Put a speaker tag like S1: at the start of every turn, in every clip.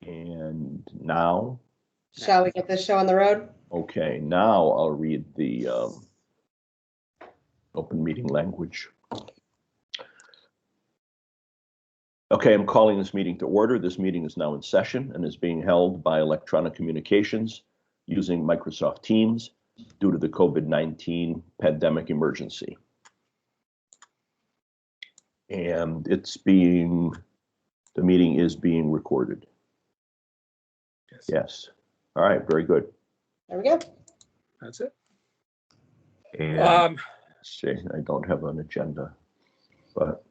S1: And now,
S2: Shall we get this show on the road?
S1: okay, now I'll read the open meeting language. Okay, I'm calling this meeting to order. This meeting is now in session and is being held by electronic communications using Microsoft Teams due to the COVID-19 pandemic emergency. And the meeting is being recorded.
S3: Yes.
S1: Yes. All right, very good.
S2: There we go.
S3: That's it.
S1: And see, I don't have an agenda, but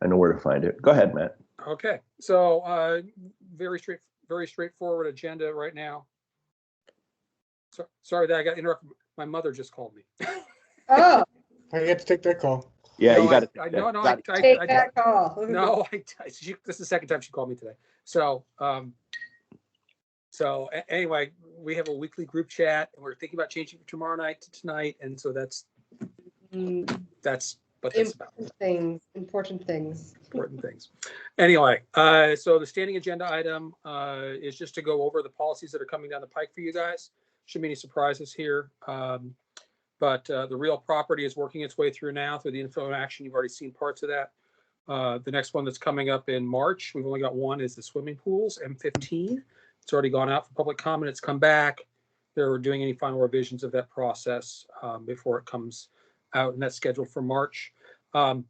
S1: I know where to find it. Go ahead, Matt.
S3: Okay, so very straightforward agenda right now. So, sorry that I got interrupted. My mother just called me.
S2: Oh,
S4: I get to take that call.
S1: Yeah,
S3: No,
S1: you got it.
S2: take that call.
S3: No, this is the second time she called me today. So, anyway, we have a weekly group chat, and we're thinking about changing it tomorrow night to tonight, and so that's what that's about.
S2: Important things.
S3: Anyway, so the standing agenda item is just to go over the policies that are coming down the pike for you guys. Shouldn't be any surprises here. But the real property is working its way through now through the info and action. You've already seen parts of that. The next one that's coming up in March, we've only got one, is the swimming pools, M15. It's already gone out for public comment. It's come back. They're doing any final revisions of that process before it comes out, and that's scheduled for March. In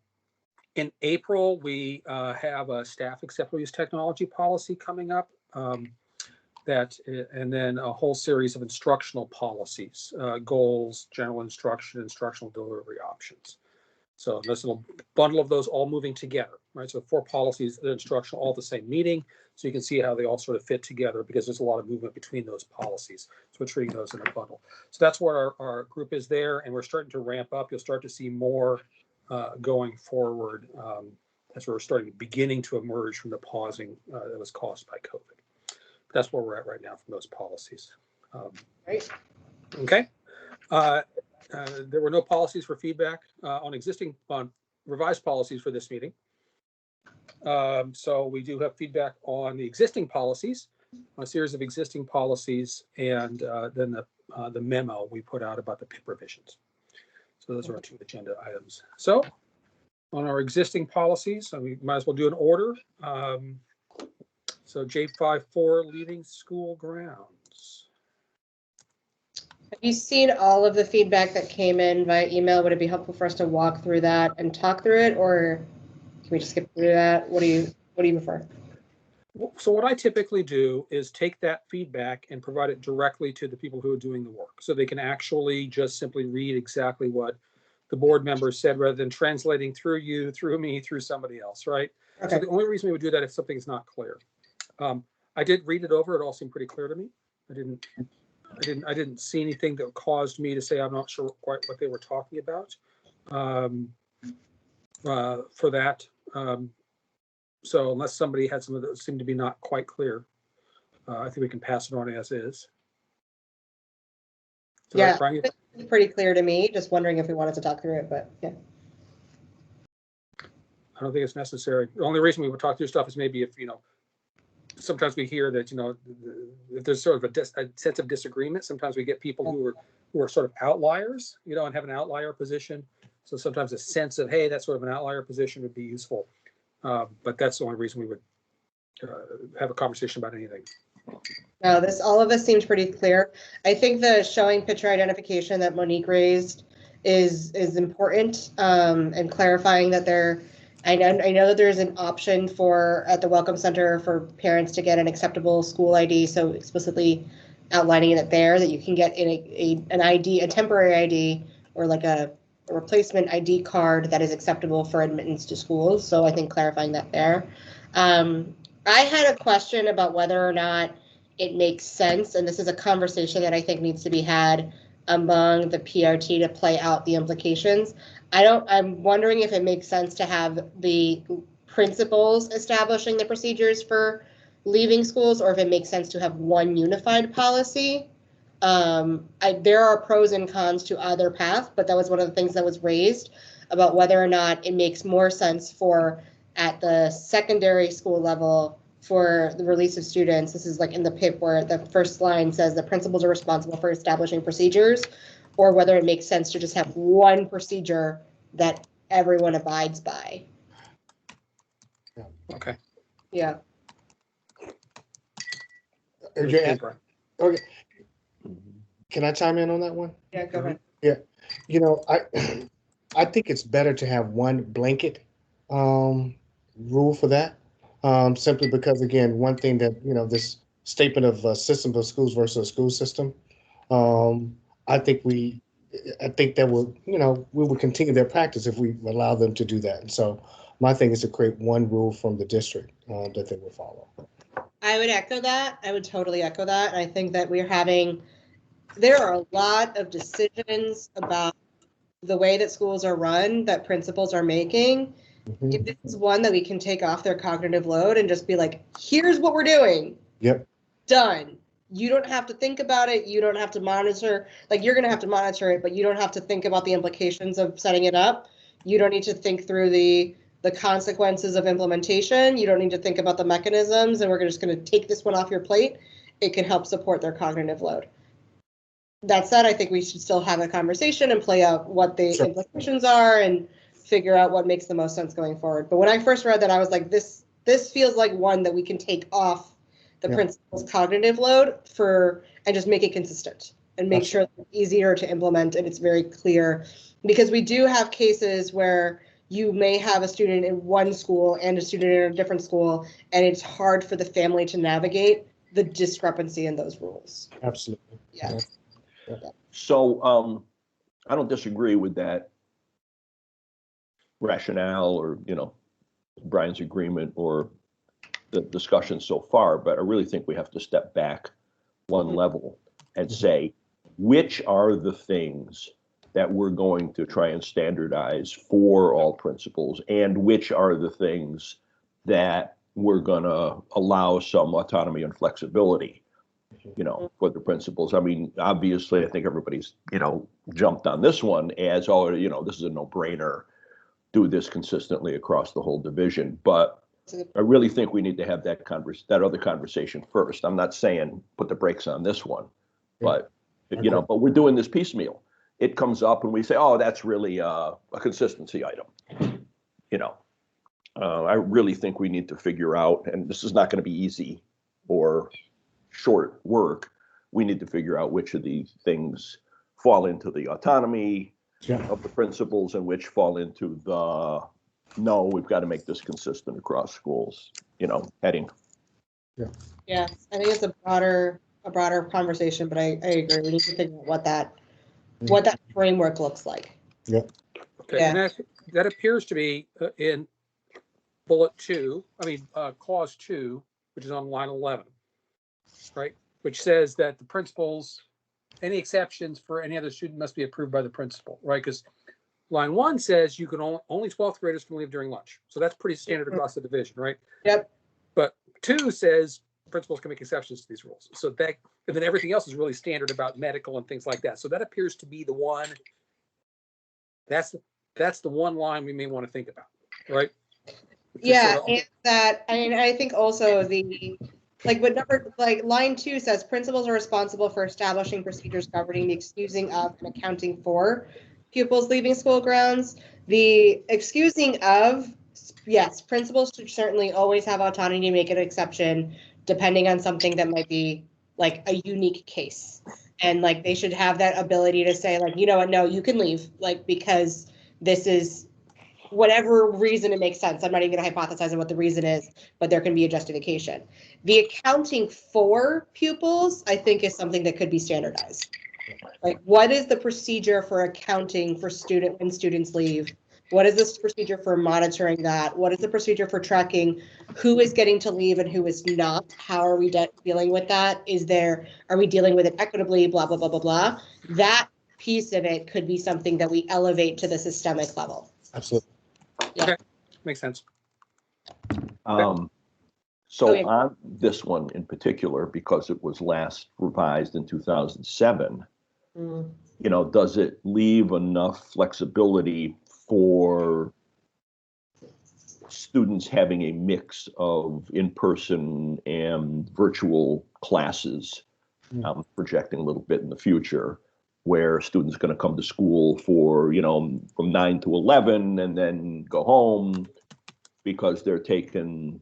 S3: April, we have a staff acceptable use technology policy coming up. And then a whole series of instructional policies, goals, general instruction, instructional delivery options. So this little bundle of those all moving together, right? So 4 policies, the instructional, all the same meeting. So you can see how they all sort of fit together because there's a lot of movement between those policies. So we're treating those in a bundle. So that's what our group is there, and we're starting to ramp up. You'll start to see more going forward as we're beginning to emerge from the pausing that was caused by COVID. That's where we're at right now from those policies.
S2: Right.
S3: Okay. There were no policies for feedback on revised policies for this meeting. So we do have feedback on the existing policies, a series of existing policies, and then the memo we put out about the PIP revisions. So those are our 2 agenda items. So on our existing policies, we might as well do an order. So J54, leaving school grounds.
S2: Have you seen all of the feedback that came in via email? Would it be helpful for us to walk through that and talk through it, or can we just skip through that? What do you prefer?
S3: So what I typically do is take that feedback and provide it directly to the people who are doing the work, so they can actually just simply read exactly what the board members said rather than translating through you, through me, through somebody else, right? Okay. So the only reason we would do that if something is not clear. I did read it over. It all seemed pretty clear to me. I didn't see anything that caused me to say I'm not sure quite what they were talking about for that. So unless somebody had some of those seemed to be not quite clear, I think we can pass it on as is.
S2: Yeah, it's pretty clear to me. Just wondering if we wanted to talk through it, but yeah.
S3: I don't think it's necessary. The only reason we would talk through stuff is maybe if, sometimes we hear that, if there's sort of a sense of disagreement, sometimes we get people who are sort of outliers, and have an outlier position. So sometimes a sense of, hey, that's sort of an outlier position would be useful. But that's the only reason we would have a conversation about anything.
S2: No, all of this seems pretty clear. I think the showing picture identification that Monique raised is important, and clarifying that I know that there's an option at the Welcome Center for parents to get an acceptable school ID, so explicitly outlining it there that you can get an ID, a temporary ID, or like a replacement ID card that is acceptable for admittance to schools. So I think clarifying that there. I had a question about whether or not it makes sense, and this is a conversation that I think needs to be had among the PRT to play out the implications. I'm wondering if it makes sense to have the principals establishing the procedures for leaving schools, or if it makes sense to have one unified policy. There are pros and cons to either path, but that was one of the things that was raised about whether or not it makes more sense for, at the secondary school level, for the release of students. This is like in the PIP where the first line says the principals are responsible for establishing procedures, or whether it makes sense to just have one procedure that everyone abides by.
S3: Okay.
S2: Yeah.
S4: Okay. Can I chime in on that one?
S2: Yeah, go ahead.
S4: Yeah. I think it's better to have one blanket rule for that. Simply because, again, one thing that, this statement of system of schools versus school system, I think that will, we will continue their practice if we allow them to do that. And so my thing is to create one rule from the district that they will follow.
S2: I would echo that. I would totally echo that. I think that there are a lot of decisions about the way that schools are run that principals are making.
S4: Mm-hmm.
S2: If this is one that we can take off their cognitive load and just be like, here's what we're doing.
S4: Yep.
S2: Done. You don't have to think about it. You don't have to monitor. Like, you're going to have to monitor it, but you don't have to think about the implications of setting it up. You don't need to think through the consequences of implementation. You don't need to think about the mechanisms, and we're just going to take this one off your plate. It can help support their cognitive load. That said, I think we should still have a conversation and play out what the implications are and figure out what makes the most sense going forward. But when I first read that, I was like, this feels like one that we can take off the principal's cognitive load and just make it consistent and make sure it's easier to implement and it's very clear. Because we do have cases where you may have a student in one school and a student in a different school, and it's hard for the family to navigate the discrepancy in those rules.
S4: Absolutely.
S2: Yeah.
S1: So I don't disagree with that rationale or, Brian's agreement or the discussion so far, but I really think we have to step back one level and say, which are the things that we're going to try and standardize for all principals, and which are the things that we're going to allow some autonomy and flexibility, for the principals. I mean, obviously, I think everybody's, jumped on this one as, this is a no-brainer, do this consistently across the whole division. But I really think we need to have that other conversation first. I'm not saying put the brakes on this one, but, but we're doing this piecemeal. It comes up and we say, oh, that's really a consistency item. I really think we need to figure out, and this is not going to be easy or short work. We need to figure out which of these things fall into the autonomy of the principals and which fall into no, we've got to make this consistent across schools, heading.
S2: Yeah, I think it's a broader conversation, but I agree. We need to figure out what that framework looks like.
S4: Yeah.
S3: Okay, yeah. And that appears to be in bullet 2, clause 2, which is on line 11, right? Which says that the principals, any exceptions for any other student must be approved by the principal, right? Because line 1 says you can only 12th graders can leave during lunch. So that's pretty standard across the division, right?
S2: Yep.
S3: But 2 says principals can make exceptions to these rules. So and then everything else is really standard about medical and things like that. So that appears to be the one. That's the one line we may want to think about, right?
S2: Yeah, and that, I think also line 2 says principals are responsible for establishing procedures governing the excusing of and accounting for pupils leaving school grounds. The excusing of, yes, principals should certainly always have autonomy to make an exception depending on something that might be like a unique case. And they should have that ability to say you know what, no, you can leave, because this is whatever reason it makes sense. I'm not even going to hypothesize on what the reason is, but there can be a justification. The accounting for pupils, I think, is something that could be standardized. What is the procedure for accounting for when students leave? What is this procedure for monitoring that? What is the procedure for tracking who is getting to leave and who is not? How are we dealing with that? Are we dealing with it equitably? Blah, blah, blah, blah, blah. That piece of it could be something that we elevate to the systemic level.
S4: Absolutely.
S2: Yeah.
S3: Okay. Makes sense.
S1: On this one in particular, because it was last revised in 2007, does it leave enough flexibility for students having a mix of in-person and virtual classes. I'm projecting a little bit in the future, where students are going to come to school for, from 9 to 11 and then go home because they're taking,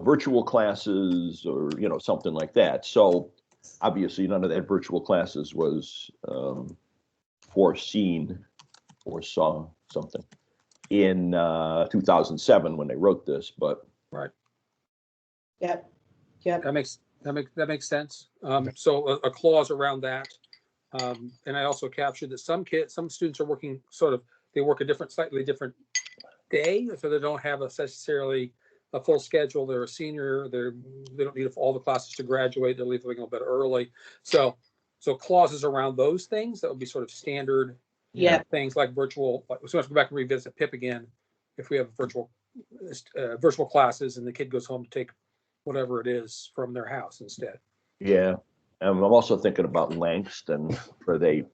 S1: virtual classes or, something like that. So obviously none of that virtual classes was foresaw something in 2007 when they wrote this, but.
S3: Right.
S2: Yep.
S3: That makes sense. So a clause around that. And I also captured that some students are working they work a slightly different day, so they don't have necessarily a full schedule. They're a senior. They don't need all the classes to graduate. They're leaving a little bit early. So clauses around those things that would be sort of standard. Things like virtual. So let's go back and revisit PIP again. If we have virtual classes and the kid goes home to take whatever it is from their house instead.
S1: Yeah. I'm also thinking about Langston, where they,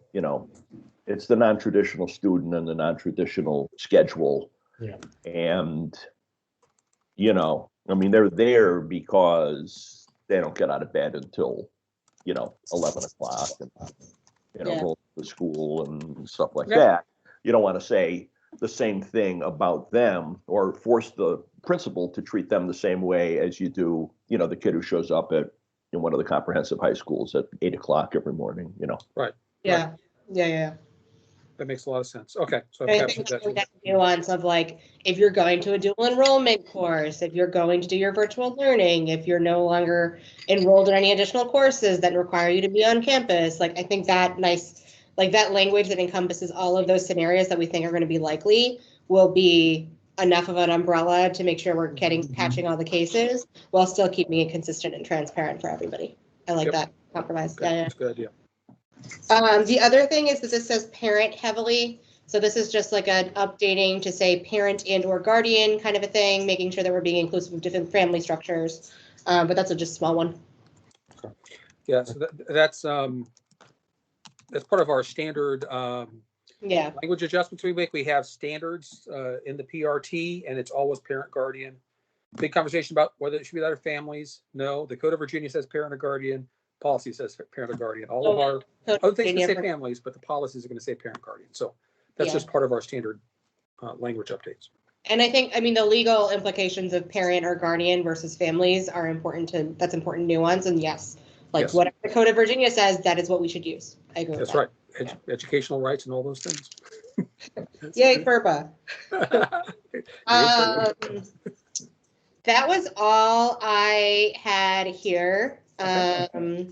S1: it's the non-traditional student and the non-traditional schedule.
S4: Yeah.
S1: And, they're there because they don't get out of bed until, 11 o'clock and, go to school and stuff like that. You don't want to say the same thing about them or force the principal to treat them the same way as you do, the kid who shows up in one of the comprehensive high schools at 8 o'clock every morning,
S3: Right.
S2: Yeah.
S3: Right.
S2: Yeah.
S3: That makes a lot of sense. Okay. So
S2: I think that nuance of like, if you're going to a dual enrollment course, if you're going to do your virtual learning, if you're no longer enrolled in any additional courses that require you to be on campus, like I think that that language that encompasses all of those scenarios that we think are going to be likely will be enough of an umbrella to make sure we're catching all the cases while still keeping it consistent and transparent for everybody. I like that compromise.
S3: Okay. That's a good idea.
S2: The other thing is that this says parent heavily. So this is just like an updating to say parent and or guardian kind of a thing, making sure that we're being inclusive of different family structures. But that's just a small one.
S3: Okay. Yeah, so that's part of our standard language adjustments we make. We have standards in the PRT, and it's always parent guardian. Big conversation about whether it should be that or families. No, the Code of Virginia says parent or guardian. Policy says parent or guardian. All of our other things can say families, but the policies are going to say parent guardian. So that's just part of our standard language updates.
S2: And I think, the legal implications of parent or guardian versus families are important that's important nuance. And whatever the Code of Virginia says, that is what we should use. I agree with that.
S3: That's right. Educational rights and all those things.
S2: Yay, FERPA. That was all I had here.
S3: Okay.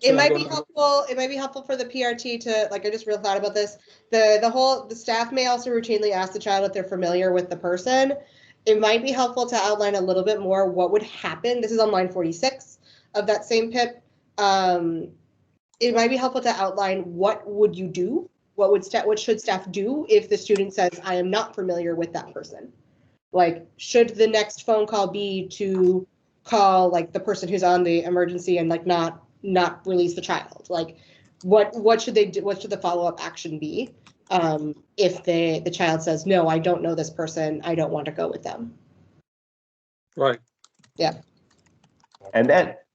S2: It might be helpful. It might be helpful for the PRT to, I just thought about this. The staff may also routinely ask the child if they're familiar with the person. It might be helpful to outline a little bit more what would happen. This is on line 46 of that same PIP. It might be helpful to outline what would you do? What should staff do if the student says, I am not familiar with that person? Should the next phone call be to call the person who's on the emergency and not release the child? What should they do? What should the follow-up action be if the child says, no, I don't know this person, I don't want to go with them?
S3: Right.
S2: Yeah.
S1: And that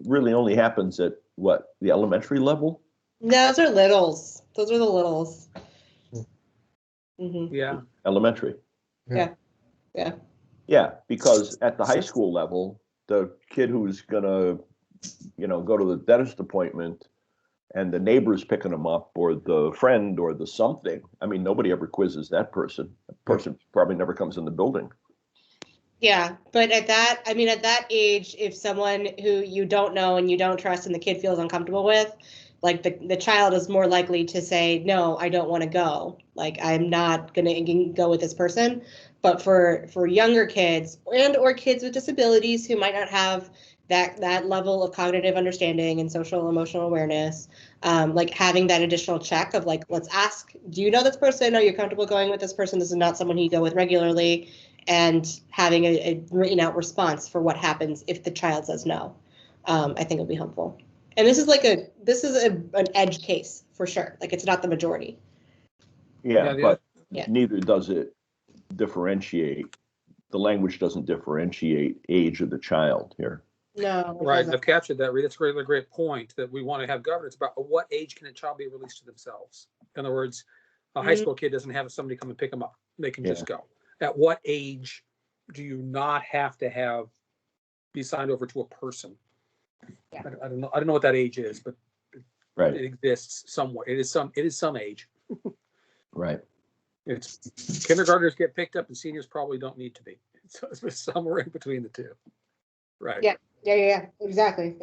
S1: really only happens at the elementary level?
S2: No, those are littles. Those are the littles.
S3: Mm-hmm. Yeah.
S1: Elementary.
S2: Yeah,
S1: because at the high school level, the kid who's gonna, go to the dentist appointment and the neighbor's picking them up or the friend or the something. Nobody ever quizzes that person. That person probably never comes in the building.
S2: Yeah, but at that age, if someone who you don't know and you don't trust and the kid feels uncomfortable with, the child is more likely to say, no, I don't want to go. I'm not going to go with this person. But for younger kids and or kids with disabilities who might not have that level of cognitive understanding and social emotional awareness, having that additional check of let's ask, do you know this person? Are you comfortable going with this person? This is not someone you go with regularly. And having a written out response for what happens if the child says no, I think will be helpful. And this is an edge case for sure. It's not the majority.
S1: Yeah,
S3: the
S1: but
S2: Yeah.
S1: neither does it differentiate. The language doesn't differentiate age of the child here.
S2: No. it
S3: Right,
S2: doesn't.
S3: I've captured that, Reed. That's a great point, that we want to have governance about at what age can a child be released to themselves? In other words, a high school kid doesn't have somebody come and pick them up. They can just go. At what age do you not have to be signed over to a person?
S2: Yeah.
S3: I don't know. I don't know what that age is, but
S1: Right,
S3: it exists somewhere. It is some age.
S1: right.
S3: It's kindergartners get picked up and seniors probably don't need to be. So it's somewhere in between the two. Right.
S2: Yeah. Exactly.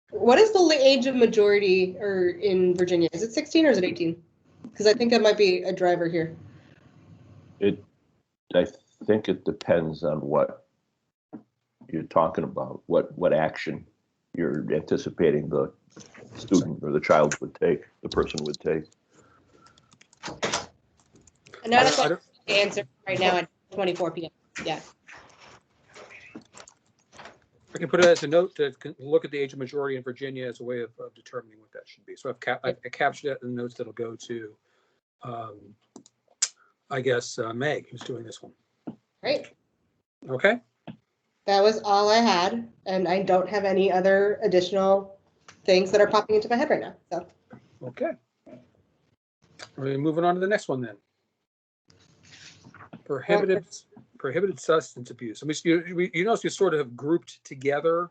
S2: What is the age of majority or in Virginia? Is it 16 or is it 18? Because I think that might be a driver here.
S1: I think it depends on what you're talking about, what action you're anticipating the student or the child would take, the person would take.
S2: And that's
S3: I
S2: what
S3: don't-
S2: the answer right now at 24 p.m. Yeah.
S3: I can put it as a note to look at the age of majority in Virginia as a way of determining what that should be. So I captured that in the notes that'll go to, I guess, Meg, who's doing this one.
S2: Great.
S3: Okay.
S2: That was all I had, and I don't have any other additional things that are popping into my head right now. So.
S3: Okay. We're moving on to the next one then. Prohibited substance abuse. I mean, you notice you sort of have grouped together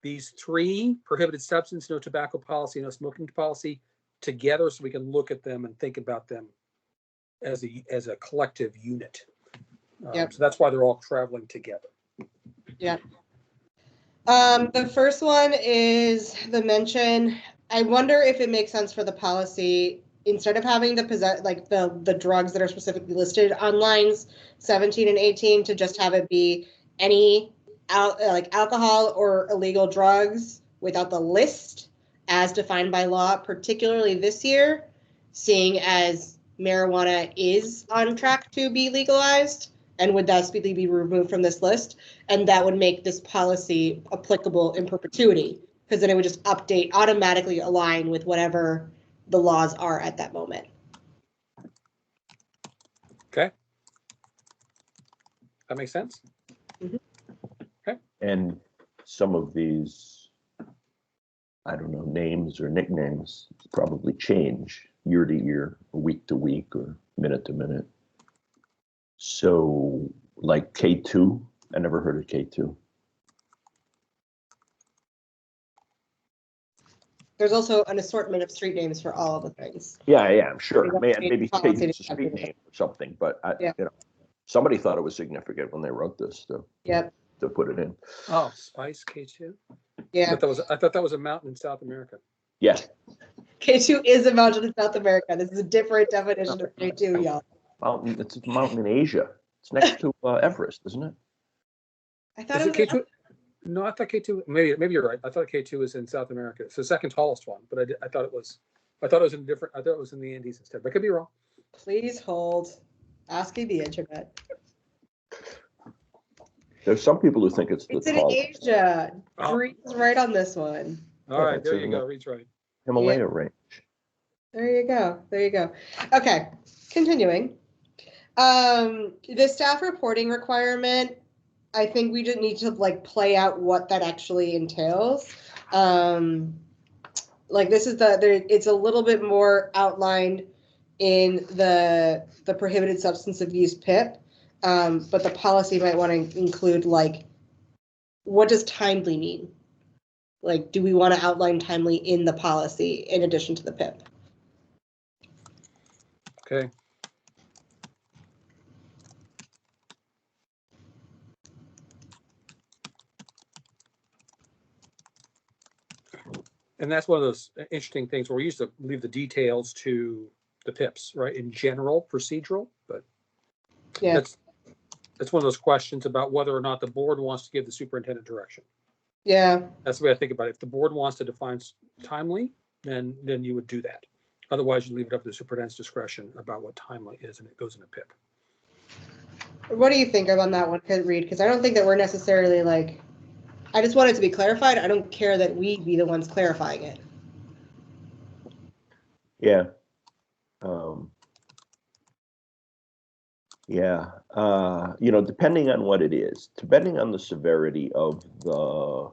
S3: these three: prohibited substance, no tobacco policy, no smoking policy, together, so we can look at them and think about them as a collective unit.
S2: Yep.
S3: So that's why they're all traveling together.
S2: Yeah. The first one is the mention. I wonder if it makes sense for the policy, instead of having the drugs that are specifically listed on lines 17 and 18, to just have it be any alcohol or illegal drugs without the list as defined by law, particularly this year, seeing as marijuana is on track to be legalized and would thus be removed from this list. And that would make this policy applicable in perpetuity, because then it would just automatically align with whatever the laws are at that moment.
S3: Okay. That makes sense?
S2: Mhm.
S3: Okay.
S1: And some of these, I don't know, names or nicknames probably change year to year, week to week, or minute to minute. So, like K2, I never heard of K2.
S2: There's also an assortment of street names for all of the things.
S1: Yeah, I'm sure.
S2: We don't need
S1: Maybe
S2: policy
S1: K2 is a
S2: to
S1: street
S2: cover that.
S1: name or something, but
S2: Yeah.
S1: somebody thought it was significant when they wrote this
S2: Yep.
S1: to put it in.
S3: Oh, Spice K2.
S2: Yeah.
S3: I thought that was a mountain in South America.
S1: Yeah.
S2: K2 is a mountain in South America. This is a different definition of K2, y'all.
S1: Mountain. It's a mountain in Asia. It's next to Everest, isn't it?
S2: I thought
S3: Is
S2: it
S3: it
S2: was.
S3: K2? No, I thought K2. Maybe you're right. I thought K2 was in South America. It's the second tallest one, but I thought it was in different. I thought it was in the Andes instead. But I could be wrong.
S2: Please hold. Asking the internet.
S1: There's some people who think it's the
S2: It's in
S1: tallest.
S2: Asia.
S3: Oh.
S2: Dream's right on this one.
S3: All right,
S1: it's
S3: there
S1: in
S3: you go.
S1: the
S3: Reed's right.
S1: Himalaya range.
S2: There you go. Okay, continuing. The staff reporting requirement, I think we just need to play out what that actually entails. This is it's a little bit more outlined in the prohibited substance abuse PIP, but the policy might want to include what does timely mean? Do we want to outline timely in the policy in addition to the PIP?
S3: Okay. And that's one of those interesting things where we used to leave the details to the PIPs, right? In general, procedural, but
S2: Yeah.
S3: that's one of those questions about whether or not the board wants to give the superintendent direction.
S2: Yeah.
S3: That's the way I think about it. If the board wants to define timely, then you would do that. Otherwise, you leave it up to the superintendent's discretion about what timely is, and it goes in a PIP.
S2: What do you think on that one, Reed? Because I don't think that we're necessarily I just want it to be clarified. I don't care that we be the ones clarifying it.
S1: Yeah. Yeah, depending on what it is, depending on the severity of the,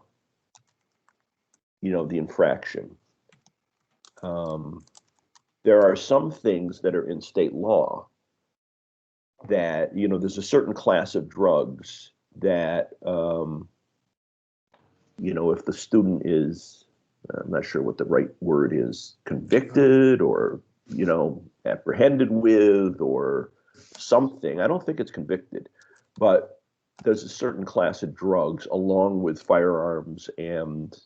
S1: the infraction. There are some things that are in state law that, there's a certain class of drugs that, if the student is, I'm not sure what the right word is, convicted or, apprehended with or something. I don't think it's convicted, but there's a certain class of drugs along with firearms and,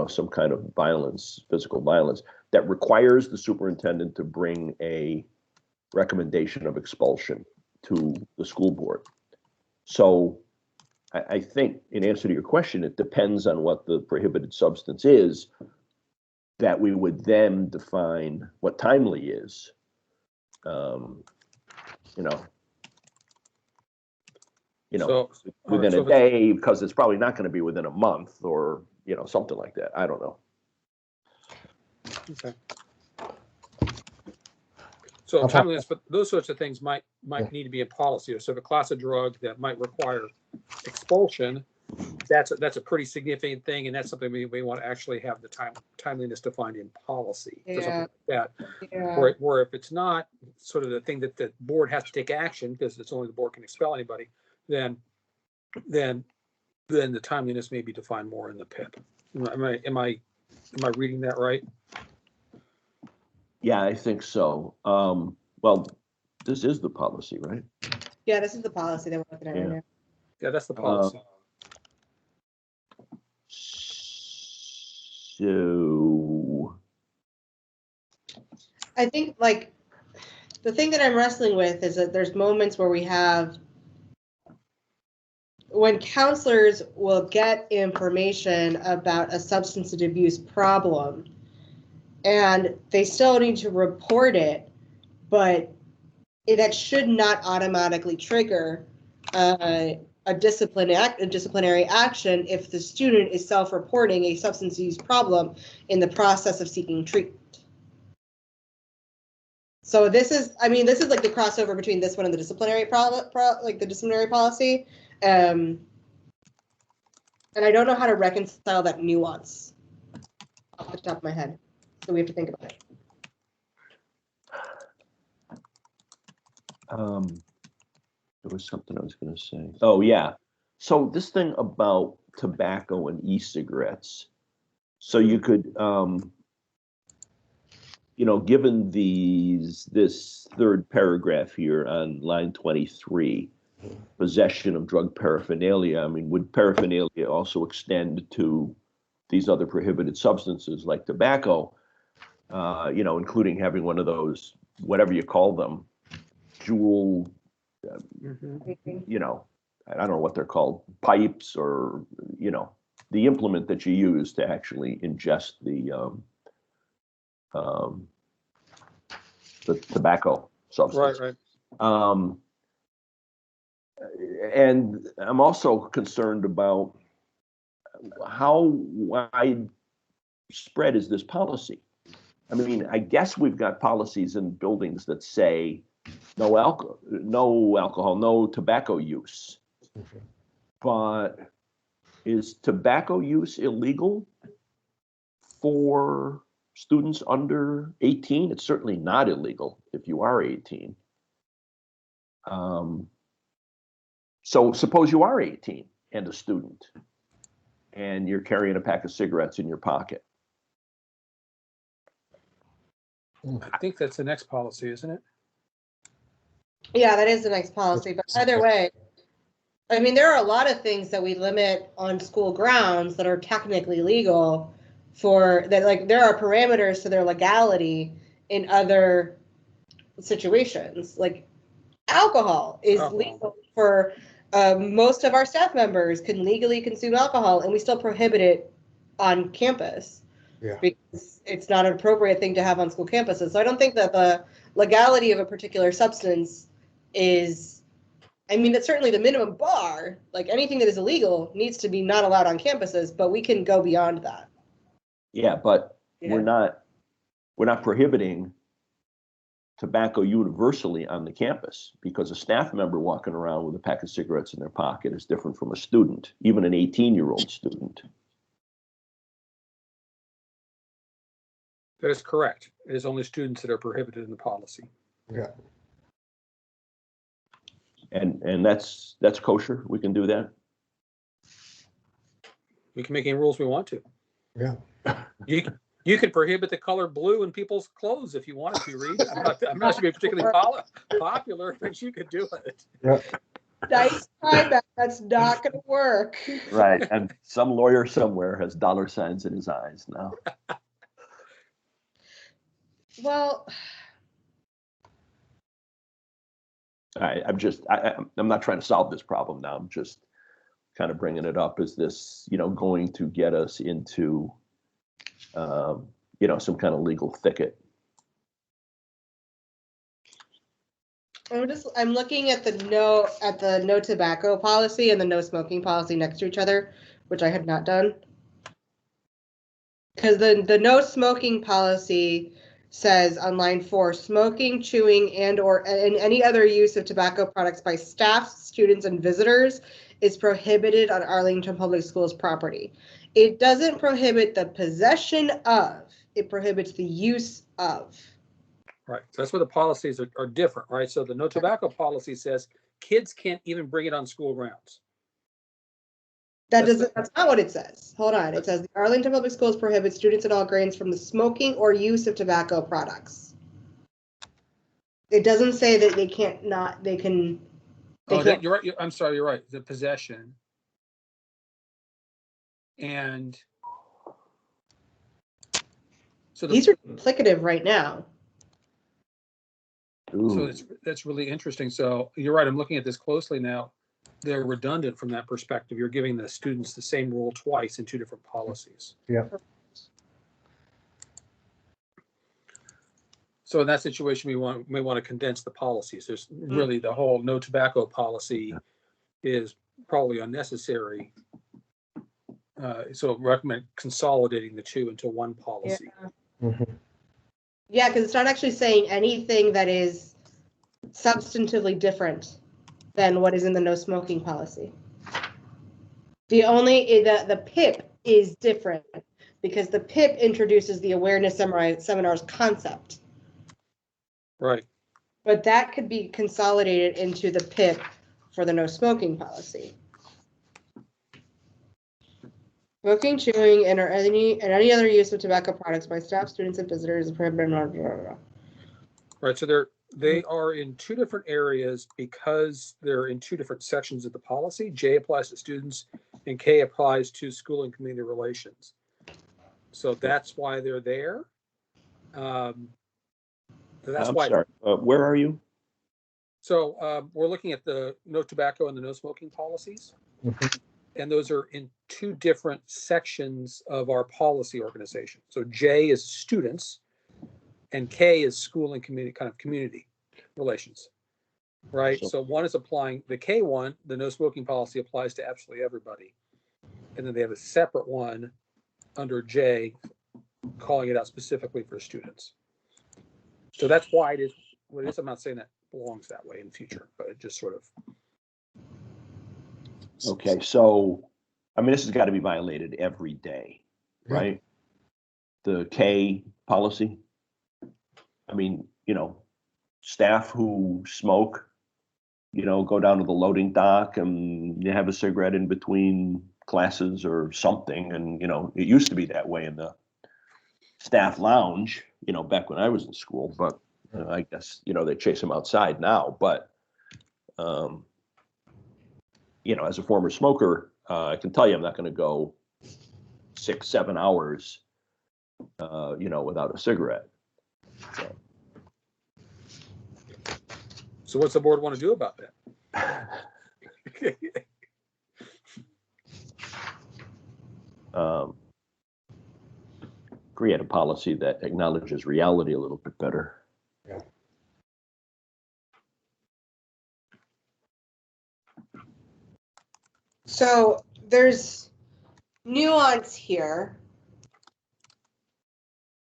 S1: some kind of violence, physical violence, that requires the superintendent to bring a recommendation of expulsion to the school board. So I think in answer to your question, it depends on what the prohibited substance is, that we would then define what timely is.
S3: So,
S1: within
S3: so
S1: a day, because it's probably not going to be within a month or, something like that. I don't know.
S3: okay. So timeliness, but those sorts of things might need to be in policy. So if a class of drug that might require expulsion, that's a pretty significant thing, and that's something we want to actually have the timeliness defined in policy for something like that.
S2: Yeah.
S3: Or if it's not sort of the thing that the board has to take action because it's only the board can expel anybody, then the timeliness may be defined more in the PIP. Am I reading that right?
S1: Yeah, I think so. Well, this is the policy, right?
S2: Yeah, this is the policy that we're looking at right now.
S3: Yeah, that's the policy.
S1: So
S2: I think like the thing that I'm wrestling with is that there's moments where when counselors will get information about a substance abuse problem and they still need to report it, but that should not automatically trigger a disciplinary action if the student is self-reporting a substance use problem in the process of seeking treatment. So this is like the crossover between this one and the disciplinary the disciplinary policy. And I don't know how to reconcile that nuance off the top of my head. So we have to think about it.
S1: There was something I was going to say. Oh, yeah. So this thing about tobacco and e-cigarettes. So you could, given this third paragraph here on line 23, possession of drug paraphernalia, I mean, would paraphernalia also extend to these other prohibited substances like tobacco, including having one of those, whatever you call them, Juul, I don't know what they're called, pipes or, the implement that you use to actually ingest the tobacco substance.
S3: Right.
S1: And I'm also concerned about how widespread is this policy? I mean, I guess we've got policies in buildings that say no alcohol, no tobacco use. But is tobacco use illegal for students under 18? It's certainly not illegal if you are 18. So suppose you are 18 and a student, and you're carrying a pack of cigarettes in your pocket.
S3: I think that's the next policy, isn't it?
S2: Yeah, that is the next policy. But either way, I mean, there are a lot of things that we limit on school grounds that are technically legal for that. Like there are parameters to their legality in other situations. Like alcohol is legal for most of our staff members can legally consume alcohol, and we still prohibit it on campus.
S4: Yeah.
S2: Because it's not an appropriate thing to have on school campuses. So I don't think that the legality of a particular substance is, I mean, that's certainly the minimum bar. Like anything that is illegal needs to be not allowed on campuses, but we can go beyond that.
S1: Yeah, but we're not prohibiting tobacco universally on the campus, because a staff member walking around with a pack of cigarettes in their pocket is different from a student, even an 18-year-old student.
S3: That is correct. It is only students that are prohibited in the policy.
S4: Yeah.
S1: And that's kosher. We can do that.
S3: We can make any rules we want to.
S4: Yeah.
S3: You can prohibit the color blue in people's clothes if you wanted to, Reed. I'm not going to be particularly popular, but you could do it.
S4: Yeah.
S2: Nice try, Matt. That's not going to work.
S1: Right. And some lawyer somewhere has dollar signs in his eyes now.
S2: Well,
S1: I'm not trying to solve this problem now. I'm just kind of bringing it up. Is this, going to get us into, some kind of legal thicket?
S2: I'm looking at the no tobacco policy and the no smoking policy next to each other, which I had not done. Because the no smoking policy says on line 4, smoking, chewing, and any other use of tobacco products by staff, students, and visitors is prohibited on Arlington Public Schools property. It doesn't prohibit the possession of, it prohibits the use of. Right.
S3: So that's where the policies are different, right? So the no tobacco policy says kids can't even bring it on school grounds.
S2: That's not what it says. Hold on. It says the Arlington Public Schools prohibit students in all grades from the smoking or use of tobacco products. It doesn't say that they can't.
S3: You're right. I'm sorry. You're right. The possession. And so
S2: these are duplicative right now.
S3: So that's really interesting. So you're right. I'm looking at this closely now. They're redundant from that perspective. You're giving the students the same rule twice in 2 different policies.
S4: Yeah.
S3: So in that situation, we may want to condense the policies. There's really the whole no tobacco policy is probably unnecessary. So recommend consolidating the 2 into one policy.
S2: Yeah. Mm-hmm. Yeah, because it's not actually saying anything that is substantively different than what is in the no smoking policy. The PIP is different because the PIP introduces the awareness seminars concept.
S3: Right.
S2: But that could be consolidated into the PIP for the no smoking policy. Smoking, chewing, and any other use of tobacco products by staff, students, and visitors is prohibited.
S3: Right. So they are in 2 different areas because they're in 2 different sections of the policy. J applies to students and K applies to school and community relations. So that's why they're there. That's why.
S1: Sorry. Where are you?
S3: So we're looking at the no tobacco and the no smoking policies.
S4: Mm-hmm.
S3: And those are in 2 different sections of our policy organization. So J is students and K is school and community relations, right? So one is applying the K one, the no smoking policy applies to absolutely everybody. And then they have a separate one under J calling it out specifically for students. So that's why it is what it is. I'm not saying that belongs that way in the future, but it just sort of.
S1: Okay, so, this has got to be violated every day, right? The K policy. Staff who smoke, go down to the loading dock and you have a cigarette in between classes or something. And, it used to be that way in the staff lounge, back when I was in school, but I guess, they chase them outside now. But, as a former smoker, I can tell you I'm not going to go 6-7 hours, without a cigarette.
S3: So what's the board want to do about that?
S1: Create a policy that acknowledges reality a little bit better.
S4: Yeah.
S2: So there's nuance here.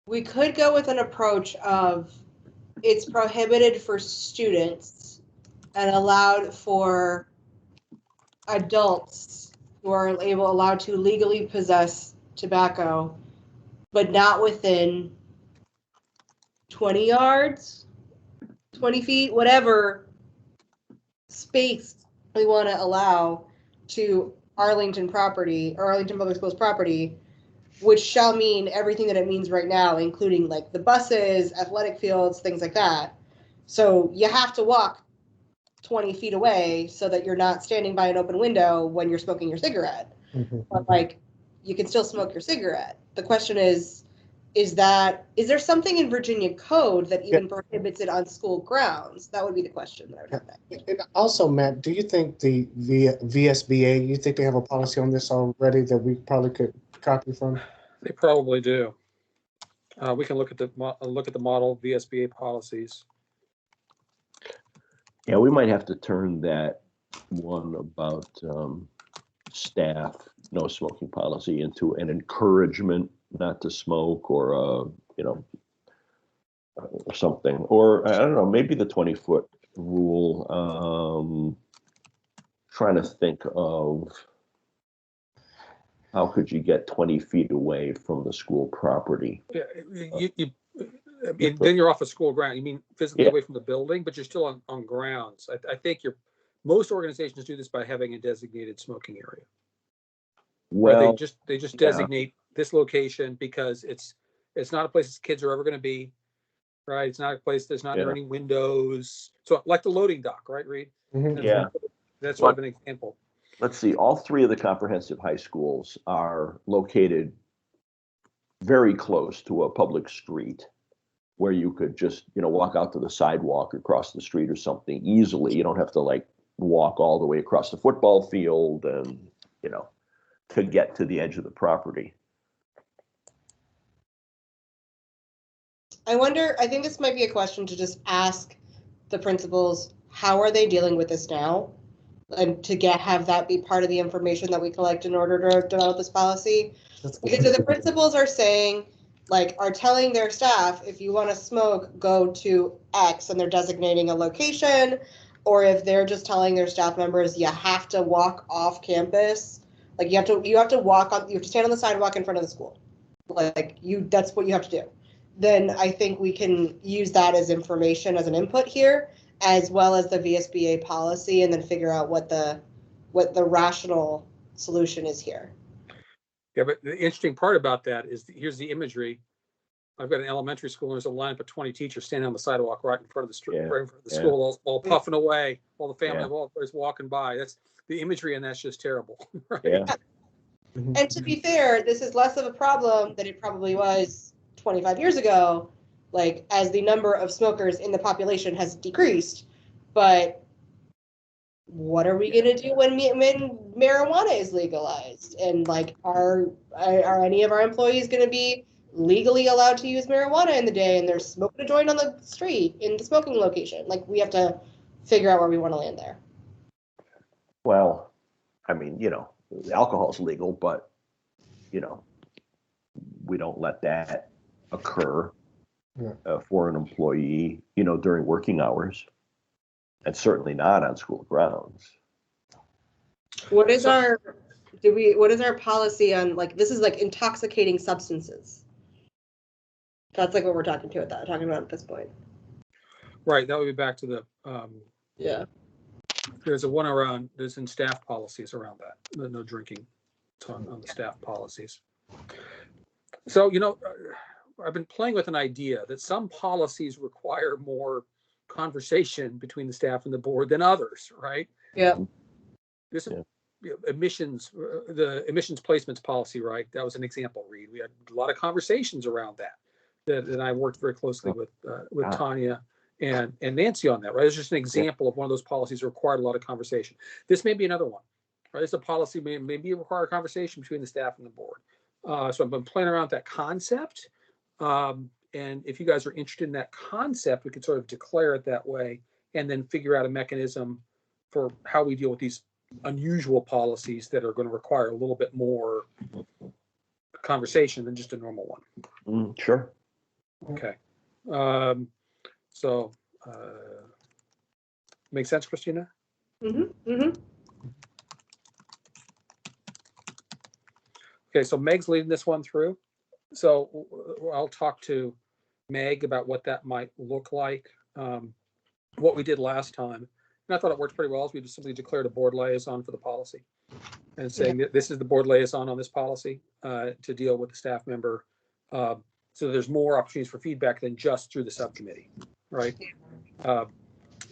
S2: We could go with an approach of it's prohibited for students and allowed for adults who are allowed to legally possess tobacco, but not within 20 yards, 20 feet, whatever space we want to allow to Arlington property or Arlington Public Schools property, which shall mean everything that it means right now, including like the buses, athletic fields, things like that. So you have to walk 20 feet away so that you're not standing by an open window when you're smoking your cigarette.
S4: Mm-hmm.
S2: But like, you can still smoke your cigarette. The question is there something in Virginia code that even prohibits it on school grounds? That would be the question that I would have next.
S4: And also, Matt, do you think the VSBA, you think they have a policy on this already that we probably could copy from?
S3: They probably do. We can look at the model VSBA policies.
S1: Yeah, we might have to turn that one about staff no smoking policy into an encouragement not to smoke, or or something, or I don't know, maybe the 20-foot rule. Trying to think of how could you get 20 feet away from the school property?
S3: Yeah, then you're off a school ground. You mean physically away from the building, but you're still on grounds. I think most organizations do this by having a designated smoking area.
S1: Well,
S3: they just designate this location because it's not a place kids are ever going to be, right? It's not a place there's not near any windows. So like the loading dock, right, Reed?
S4: Mm-hmm.
S3: That's sort of an example.
S1: Let's see. All three of the comprehensive high schools are located very close to a public street where you could just, walk out to the sidewalk across the street or something easily. You don't have to like walk all the way across the football field and, to get to the edge of the property.
S2: I think this might be a question to just ask the principals, how are they dealing with this now? And to have that be part of the information that we collect in order to develop this policy. Because if the principals are saying, are telling their staff, if you want to smoke, go to X, and they're designating a location, or if they're just telling their staff members, you have to walk off campus, you have to stand on the sidewalk in front of the school, that's what you have to do. Then I think we can use that as information as an input here, as well as the VSBA policy, and then figure out what the rational solution is here.
S3: Yeah, but the interesting part about that is here's the imagery. I've got an elementary school, and there's a lineup of 20 teachers standing on the sidewalk right in front of the street, right in front of the school, all puffing away, all the family, all is walking by. That's the imagery, and that's just terrible, right?
S1: Yeah.
S2: And to be fair, this is less of a problem than it probably was 25 years ago, as the number of smokers in the population has decreased. But what are we going to do when marijuana is legalized? And are any of our employees going to be legally allowed to use marijuana in the day, and they're smoking a joint on the street in the smoking location? We have to figure out where we want to land there.
S1: Well, I mean, alcohol's legal, but, we don't let that occur for an employee, during working hours, and certainly not on school grounds.
S2: What is our policy on this is intoxicating substances? That's what we're talking about at this point.
S3: Right. That would be back to the There's in staff policies around that. No drinking on the staff policies. So, I've been playing with an idea that some policies require more conversation between the staff and the board than others, right?
S2: Yeah.
S3: Emissions, the emissions placements policy, right? That was an example, Reed. We had a lot of conversations around that I worked very closely with Tanya and Nancy on that, right? It's just an example of one of those policies that required a lot of conversation. This may be another one, right? It's a policy maybe require a conversation between the staff and the board. So I've been playing around with that concept. And if you guys are interested in that concept, we could sort of declare it that way and then figure out a mechanism for how we deal with these unusual policies that are going to require a little bit more conversation than just a normal one.
S1: Sure.
S3: Okay. So, make sense, Christina?
S2: Mm-hmm, mm-hmm.
S3: Okay, so Meg's leading this one through. So I'll talk to Meg about what that might look like. What we did last time, and I thought it worked pretty well, is we just simply declared a board liaison for the policy and saying that this is the board liaison on this policy to deal with the staff member. So there's more opportunities for feedback than just through the subcommittee, right?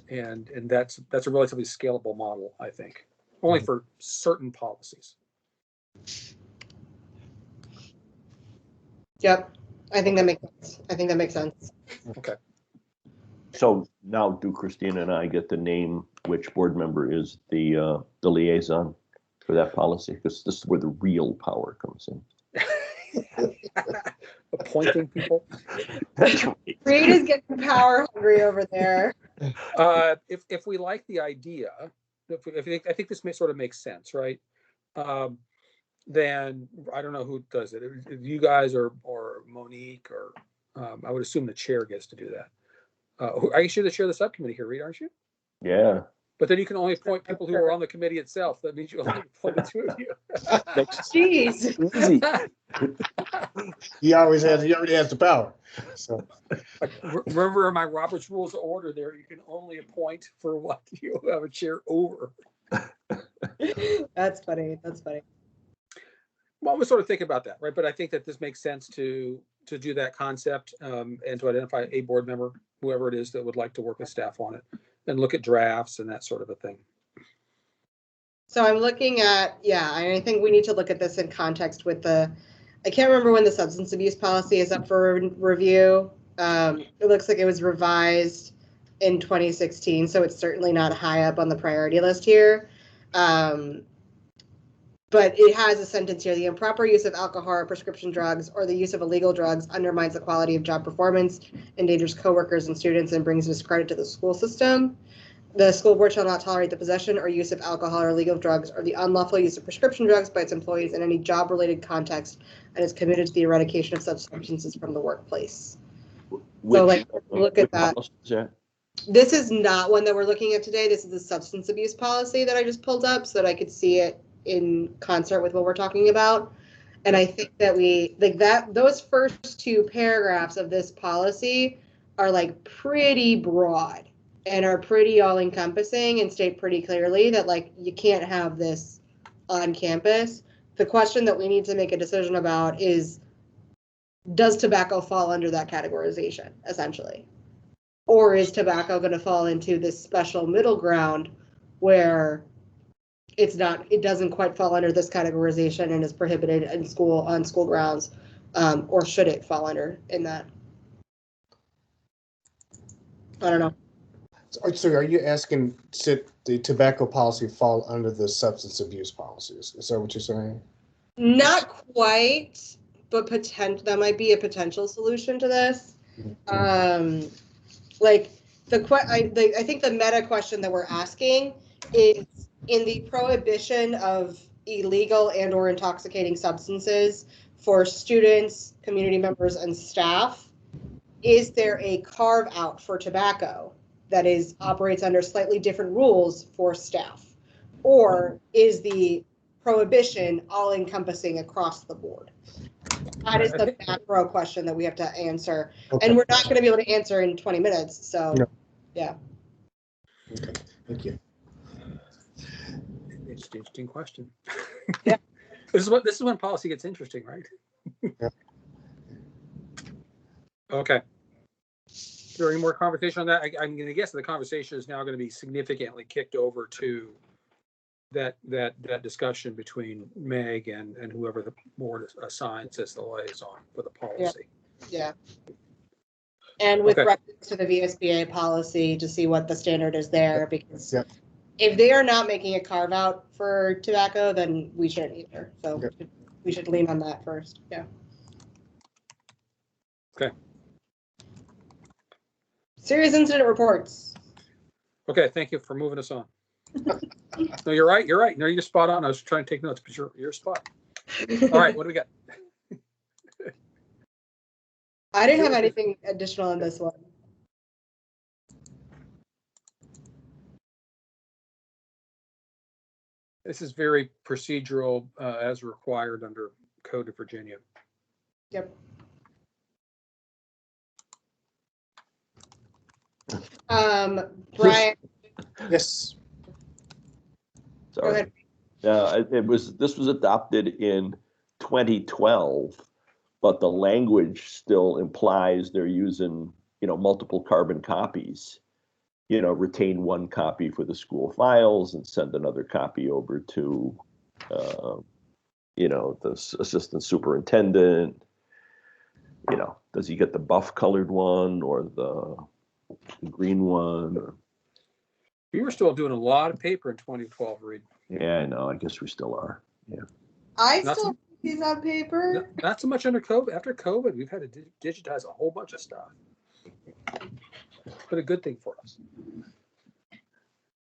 S3: And that's a relatively scalable model, I think, only for certain policies.
S2: Yep, I think that makes sense. I think that makes sense.
S3: Okay.
S1: So now do Christina and I get to name which board member is the liaison for that policy? Because this is where the real power comes in.
S3: Appointing people.
S1: That's right.
S2: Reed is getting power hungry over there.
S3: If we like the idea, I think this may sort of makes sense, right? Then I don't know who does it. If you guys or Monique or I would assume the chair gets to do that. Are you sure the chair of the subcommittee here, Reed? Aren't you?
S1: Yeah.
S3: But then you can only appoint people who are on the committee itself. That means you only appoint the two of you.
S2: Jeez.
S1: Easy.
S4: He already has the power. So
S3: Remember my Robert's Rules of Order there, you can only appoint for what you have a chair over.
S2: That's funny. That's funny.
S3: Well, we're sort of thinking about that, right? But I think that this makes sense to do that concept and to identify a board member, whoever it is that would like to work with staff on it, and look at drafts and that sort of a thing.
S2: So I'm looking at, I think we need to look at this in context with I can't remember when the substance abuse policy is up for review. It looks like it was revised in 2016, so it's certainly not high up on the priority list here. But it has a sentence here: the improper use of alcohol or prescription drugs or the use of illegal drugs undermines the quality of job performance, endangers coworkers and students, and brings discredit to the school system. The school board shall not tolerate the possession or use of alcohol or illegal drugs or the unlawful use of prescription drugs by its employees in any job-related context, and is committed to the eradication of such substances from the workplace. Look at that. This is not one that we're looking at today. This is the substance abuse policy that I just pulled up so that I could see it in concert with what we're talking about. And I think that those first two paragraphs of this policy are like pretty broad and are pretty all-encompassing and state pretty clearly that you can't have this on campus. The question that we need to make a decision about is, does tobacco fall under that categorization, essentially? Or is tobacco going to fall into this special middle ground where it doesn't quite fall under this categorization and is prohibited in school, on school grounds, or should it fall under in that? I don't know.
S4: So are you asking, should the tobacco policy fall under the substance abuse policies? Is that what you're saying?
S2: Not quite, but that might be a potential solution to this. I think the meta question that we're asking is, in the prohibition of illegal and or intoxicating substances for students, community members, and staff, is there a carve out for tobacco that operates under slightly different rules for staff? Or is the prohibition all encompassing across the board? That is the macro question that we have to answer. Okay. And we're not going to be able to answer in 20 minutes. So, yeah.
S4: Okay, thank you.
S3: It's an interesting question.
S2: Yeah.
S3: This is when policy gets interesting, right?
S4: Yeah.
S3: Okay. Is there any more conversation on that? I'm going to guess that the conversation is now going to be significantly kicked over to that discussion between Meg and whoever the board assigns as the liaison for the policy.
S2: Yeah. And with reference to the VSBA policy, to see what the standard is there, because if they are not making a carve out for tobacco, then we shouldn't either. So we should lean on that first. Yeah.
S3: Okay.
S2: Serious incident reports.
S3: Okay, thank you for moving us on. No, you're right. No, you're spot on. I was trying to take notes, but you're spot. All right, what do we got?
S2: I didn't have anything additional on this one.
S3: This is very procedural as required under Code of Virginia.
S2: Yep. Brian,
S4: Yes.
S1: Sorry.
S2: Go ahead.
S1: This was adopted in 2012, but the language still implies they're using, multiple carbon copies. Retain one copy for the school files and send another copy over to, the assistant superintendent. Does he get the buff colored one or the green one? Or...
S3: We were still doing a lot of paper in 2012, Reed.
S1: Yeah, I know. I guess we still are. Yeah.
S2: I
S3: Not
S2: still think he's on paper.
S3: Not so much under COVID. After COVID, we've had to digitize a whole bunch of stuff. But a good thing for us.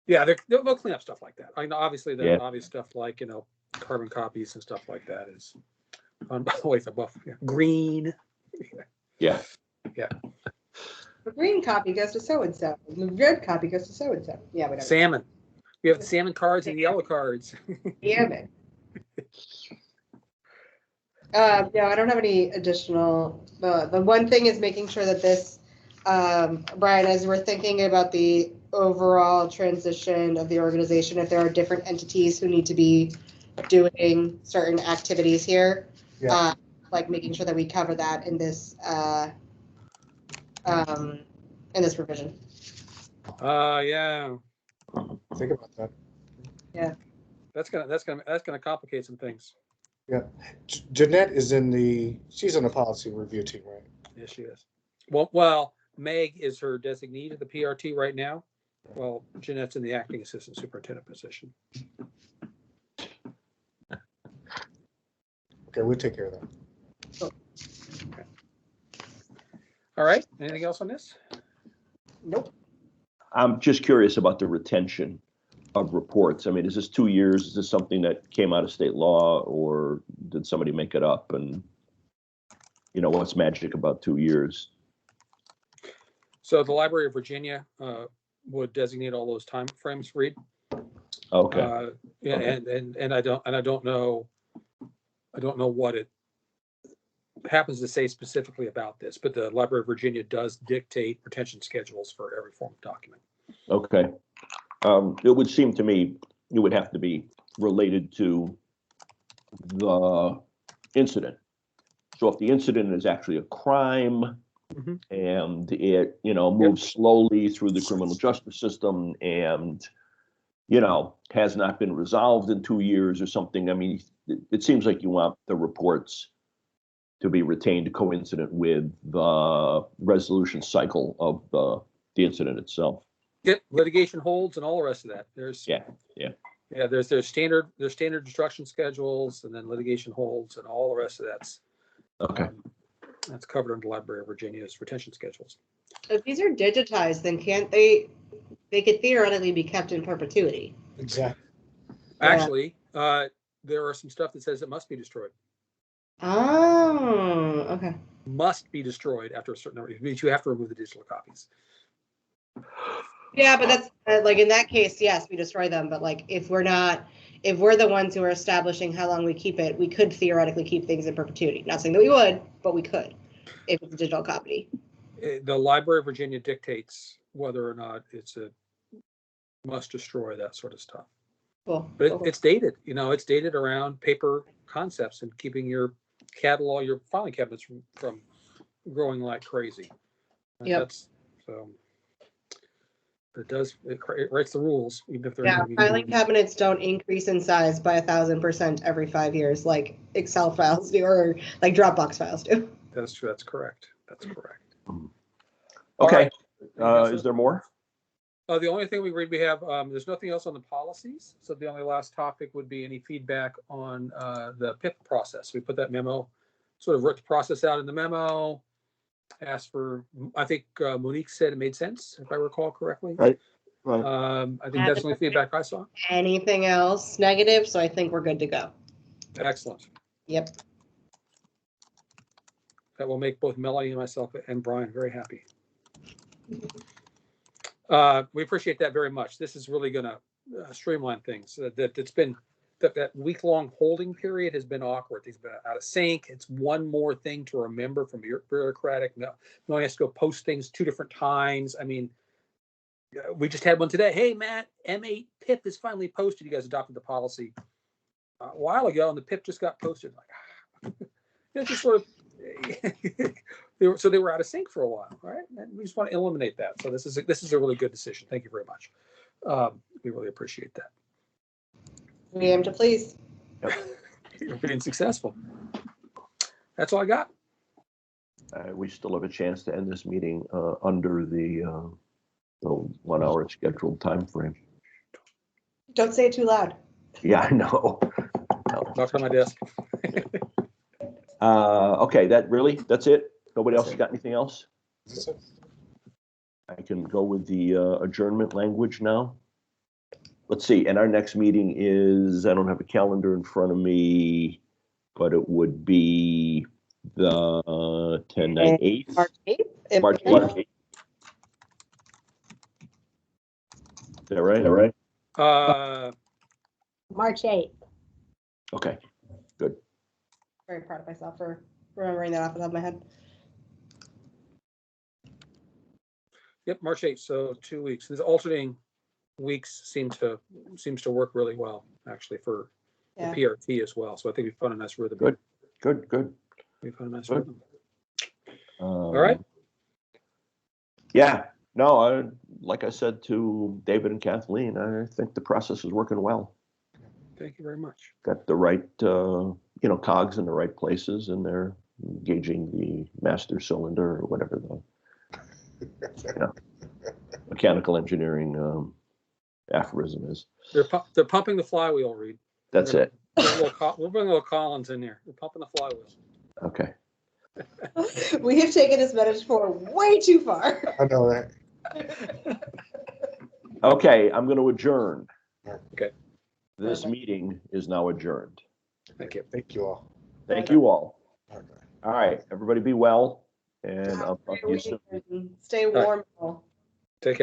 S3: Yeah, they'll clean up stuff like that. I mean, obviously, the obvious stuff like carbon copies and stuff like that is on by the way, the buff green.
S1: Yeah.
S3: Yeah.
S2: The green copy goes to so and so. The red copy goes to so and so. Yeah, whatever.
S3: Salmon. We have the salmon cards and the yellow cards.
S2: Damn it. No, I don't have any additional. The one thing is making sure that this, Brian, as we're thinking about the overall transition of the organization, if there are different entities who need to be doing certain activities here, like making sure that we cover that in this revision.
S3: Yeah.
S4: Think about that.
S2: Yeah.
S3: That's gonna complicate some things.
S4: Yeah. Jeanette is she's on the policy review team, right?
S3: Yes, she is. Well, Meg is her designee to the PRT right now. Well, Jeanette's in the acting assistant superintendent position.
S4: Okay, we'll take care of that.
S3: Okay. All right. Anything else on this?
S2: Nope.
S1: I'm just curious about the retention of reports. I mean, is this 2 years? Is this something that came out of state law, or did somebody make it up? And what's magic about 2 years?
S3: So the Library of Virginia would designate all those time frames, Reed.
S1: Okay.
S3: Yeah, okay. And I don't know what it happens to say specifically about this, but the Library of Virginia does dictate retention schedules for every form of document.
S1: Okay. It would seem to me it would have to be related to the incident. So if the incident is actually a crime,
S3: mm-hmm.
S1: and it, moves slowly through the criminal justice system and, has not been resolved in 2 years or something, I mean, it seems like you want the reports to be retained coincident with the resolution cycle of the incident itself.
S3: Yep, litigation holds and all the rest of that. There's there's standard instruction schedules, and then litigation holds and all the rest of that's
S1: okay.
S3: That's covered under Library of Virginia's retention schedules.
S2: If these are digitized, then can't they could theoretically be kept in perpetuity.
S4: Exactly.
S3: Actually, there are some stuff that says it must be destroyed.
S2: Oh, okay.
S3: Must be destroyed after a certain number. It means you have to remove the digital copies.
S2: Yeah, but that's like in that case, yes, we destroy them. But like if we're the ones who are establishing how long we keep it, we could theoretically keep things in perpetuity. Not saying that we would, but we could if it's a digital copy.
S3: The Library of Virginia dictates whether or not it's a must destroy, that sort of stuff.
S2: Cool.
S3: But
S2: Cool.
S3: it's dated. It's dated around paper concepts and keeping your catalog, your filing cabinets from growing like crazy.
S2: Yep.
S3: It writes the rules, even if they're
S2: filing cabinets don't increase in size by 1,000% every 5 years, like Excel files do, or like Dropbox files do.
S3: That's true. That's correct.
S1: Okay.
S3: Right.
S1: Is there more?
S3: The only thing we have, there's nothing else on the policies. So the only last topic would be any feedback on the PIP process. We put that memo, sort of wrote the process out in the memo. Asked for, I think Monique said it made sense, if I recall correctly.
S1: Right.
S3: I think that's the only feedback I saw.
S2: Anything else negative? So I think we're good to go.
S3: Excellent.
S2: Yep.
S3: That will make both Melanie and myself and Brian very happy. We appreciate that very much. This is really going to streamline things. It's been that week-long holding period has been awkward. Things have been out of sync. It's one more thing to remember from bureaucratic. No one has to go post things 2 different times. I mean, we just had one today. Hey, Matt, M8 PIP is finally posted. You guys adopted the policy a while ago, and the PIP just got posted. Like, it's just sort of, they were out of sync for a while, right? And we just want to eliminate that. So this is a really good decision. Thank you very much. We really appreciate that.
S2: We aim to please.
S3: You're being successful. That's all I got.
S1: We still have a chance to end this meeting under the 1 hour scheduled time frame.
S2: Don't say it too loud.
S1: Yeah, I know.
S3: Talk on my desk.
S1: Okay, that's it? Nobody else got anything else? I can go with the adjournment language now. Let's see, and our next meeting is, I don't have a calendar in front of me, but it would be the 8th.
S2: March 8th.
S1: March 8th. Is that right?
S2: March 8th.
S1: Okay, good.
S2: Very proud of myself for remembering that off the top of my head.
S3: Yep, March 8th. So 2 weeks. These alternating weeks seems to work really well, actually, for the PRT as well. So I think we found a nice rhythm.
S1: Good.
S3: We found a nice rhythm.
S1: All
S3: right.
S1: Yeah. No, like I said to David and Kathleen, I think the process is working well.
S3: Thank you very much.
S1: Got the right, cogs in the right places, and they're engaging the master cylinder or whatever the mechanical engineering aphorism is.
S3: They're pumping the flywheel, Reed.
S1: That's it.
S3: We'll bring a little Collins in there. They're pumping the flywheel.
S1: Okay.
S2: We have taken this metaphor way too far.
S4: I know that.
S1: Okay, I'm going to adjourn.
S3: Okay.
S1: This meeting is now adjourned.
S3: Thank you.
S4: Thank you all.
S1: Thank you all.
S4: Okay.
S1: All right, everybody be well, and I'll talk to you soon.
S2: Stay warm.
S3: Take care.